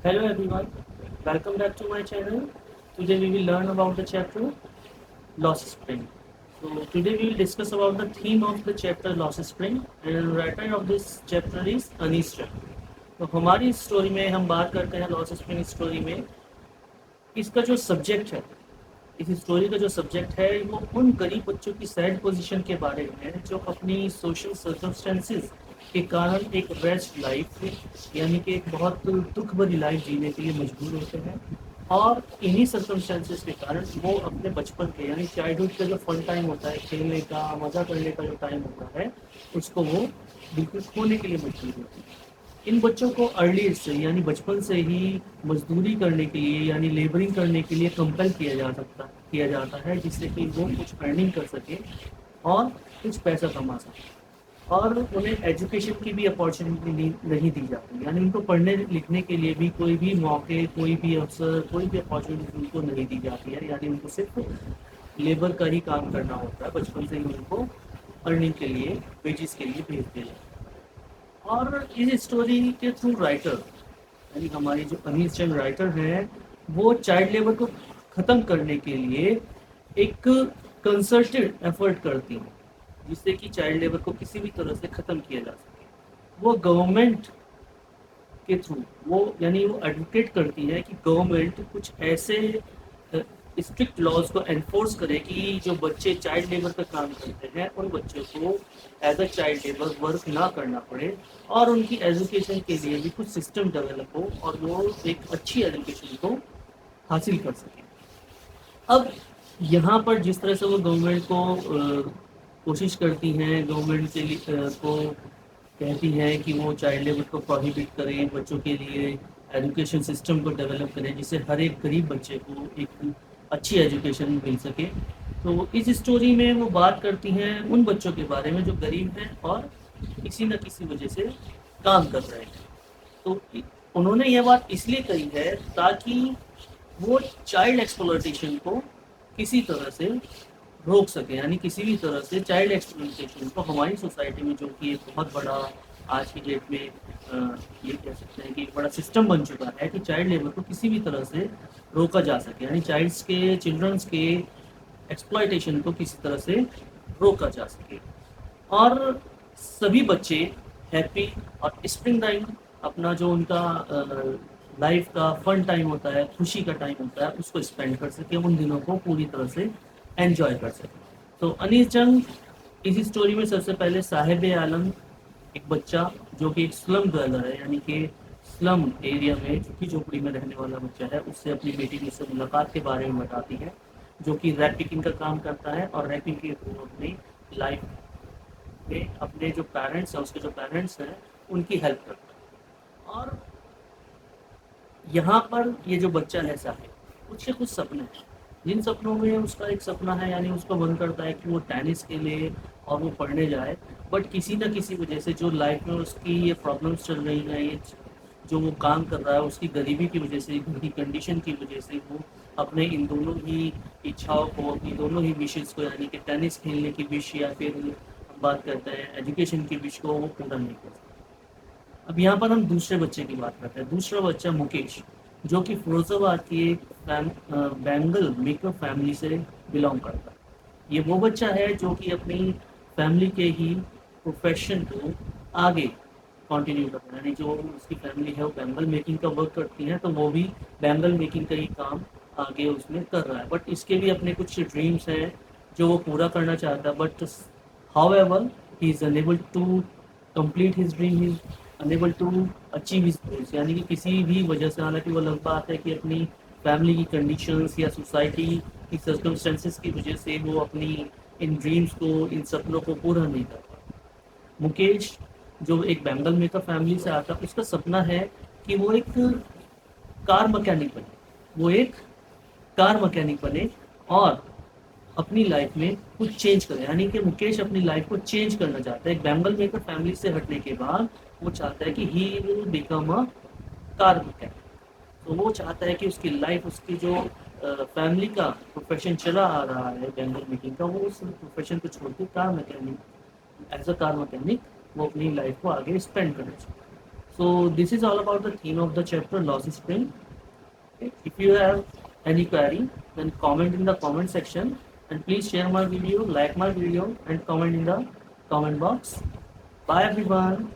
Hello everyone, welcome back to my channel. Today we will learn about the chapter Lost Spring. So today we will discuss about the theme of the chapter Lost Spring and writer of this chapter is Anis Ray. तो हमारी story में हम बात करते हैं lost spring story में इसका जो सब्जेक्ट है इस स्टोरी का जो सब्जेक्ट है वो उन गरीब बच्चों की सैड पोजीशन के बारे में है जो अपनी सोशल सर्कमस्टेंसेस के कारण एक रेस्ट लाइफ यानी कि एक बहुत दुख भरी लाइफ जीने के लिए मजबूर होते हैं और इन्हीं सर्कमस्टेंसेस के कारण वो अपने बचपन के यानी चाइल्डहुड का जो फन टाइम होता है खेलने का मज़ा करने का जो टाइम होता है उसको वो बिल्कुल खोने के लिए मजबूर होते हैं। इन बच्चों को अर्ली एज से यानी बचपन से ही मजदूरी करने के लिए यानी लेबरिंग करने के लिए कंपेल किया जाता है जिससे कि वो कुछ अर्निंग कर सके और कुछ पैसा कमा सके और उन्हें एजुकेशन की भी अपॉर्चुनिटी नहीं दी जाती यानी उनको पढ़ने लिखने के लिए भी कोई भी मौके कोई भी अवसर कोई भी अपॉर्चुनिटी उनको नहीं दी जाती है यानी उनको सिर्फ लेबर का ही काम करना होता है बचपन से ही उनको अर्निंग के लिए वेजेस के लिए भेज दिया जाता है। और इस स्टोरी के थ्रू राइटर यानी हमारी जो अनीस चंद राइटर हैं वो चाइल्ड लेबर को ख़त्म करने के लिए एक कंसर्टेड एफर्ट करती हैं जिससे कि चाइल्ड लेबर को किसी भी तरह से ख़त्म किया जा सके। वो गवर्नमेंट के थ्रू वो यानी वो एडवोकेट करती है कि गवर्नमेंट कुछ ऐसे स्ट्रिक्ट लॉज को एनफोर्स करे कि जो बच्चे चाइल्ड लेबर का काम करते हैं उन बच्चों को as a child labour work ना करना पड़े और उनकी एजुकेशन के लिए भी कुछ सिस्टम डेवलप हो और वो एक अच्छी एजुकेशन को हासिल कर सकें। अब यहाँ पर जिस तरह से वो गवर्नमेंट को कोशिश करती हैं गवर्नमेंट के लिए को कहती हैं कि वो चाइल्ड लेबर को प्रोहिबिट करें बच्चों के लिए एजुकेशन सिस्टम को डेवलप करें जिससे हर एक गरीब बच्चे को एक अच्छी एजुकेशन मिल सके। तो इस स्टोरी में वो बात करती हैं उन बच्चों के बारे में जो गरीब हैं और किसी न किसी वजह से काम कर रहे हैं। तो उन्होंने यह बात इसलिए कही है ताकि वो चाइल्ड एक्सप्लॉयटेशन को किसी तरह से रोक सके यानी किसी भी तरह से चाइल्ड एक्सप्लॉयटेशन को हमारी सोसाइटी में जो कि एक बहुत बड़ा आज की डेट में ये कह सकते हैं कि एक बड़ा सिस्टम बन चुका है कि चाइल्ड लेबर को किसी भी तरह से रोका जा सके यानी चिल्ड्रंस के एक्सप्लॉयटेशन को किसी तरह से रोका जा सके और सभी बच्चे हैप्पी और स्प्रिंग टाइम अपना जो उनका लाइफ का फन टाइम होता है खुशी का टाइम होता है उसको स्पेंड कर सके उन दिनों को पूरी तरह से एंजॉय कर सके। तो अनीस जंग इस स्टोरी में सबसे पहले साहिब आलम एक बच्चा जो कि एक स्लम गर्लर है यानी कि स्लम एरिया में झुग्गी झोपड़ी में रहने वाला बच्चा है उससे अपनी बेटी की से मुलाकात के बारे में बताती है जो कि रैप पिकिंग का काम करता है और रैपिंग के थ्रू अपनी लाइफ में अपने जो पेरेंट्स हैं उसके जो पेरेंट्स हैं उनकी हेल्प करता है। और यहाँ पर ये जो बच्चा है साहिब उसके कुछ सपने हैं जिन सपनों में उसका एक सपना है यानी उसका मन करता है कि वो टेनिस के लिए और वो पढ़ने जाए बट किसी न किसी वजह से जो लाइफ में उसकी ये प्रॉब्लम्स चल रही हैं ये जो वो काम कर रहा है उसकी गरीबी की वजह से घर की कंडीशन की वजह से वो अपने इन दोनों ही इच्छाओं को अपनी दोनों ही विशेज़ को यानी कि टेनिस खेलने की विश या फिर हम बात करते हैं एजुकेशन की विश को वो पूरा नहीं कर सकता। अब यहाँ पर हम दूसरे बच्चे की बात करते हैं। दूसरा बच्चा मुकेश जो कि फिरोजाबाद की एक बैंगल मेकर फैमिली से बिलोंग करता है। ये वो बच्चा है जो कि अपनी फैमिली के ही प्रोफेशन को आगे कंटिन्यू करता है यानी जो उसकी फैमिली है वो बैंगल मेकिंग का वर्क करती है तो वो भी बैंगल मेकिंग का ही काम आगे उसमें कर रहा है बट इसके भी अपने कुछ ड्रीम्स हैं जो वो पूरा करना चाहता है but however he is unable to complete his dream, he unable to achieve his goals यानी कि किसी भी वजह से हालांकि वो अलग बात है कि अपनी फैमिली की कंडीशंस या सोसाइटी की सर्कमस्टेंसेस की वजह से वो अपनी इन ड्रीम्स को इन सपनों को पूरा नहीं कर पाता। मुकेश जो एक बैंगल मेकर फैमिली से आता है उसका सपना है कि वो एक कार मैकेनिक बने वो एक कार मैकेनिक बने और अपनी लाइफ में कुछ चेंज करे यानी कि मुकेश अपनी लाइफ को चेंज करना चाहता है। एक बैंगल मेकर फैमिली से हटने के बाद वो चाहता है कि he will become a car mechanic. तो वो चाहता है कि उसकी लाइफ उसकी जो फैमिली का प्रोफेशन चला आ रहा है बैंगल मेकिंग का वो उस प्रोफेशन को छोड़ के car mechanic as a car mechanic वो अपनी लाइफ को आगे स्पेंड करना चाहता है। So this is all about the theme of the chapter loss spring. Okay. If you have any query, then comment in the comment section, and please share my video, like my video, and comment in the comment box. Bye everyone.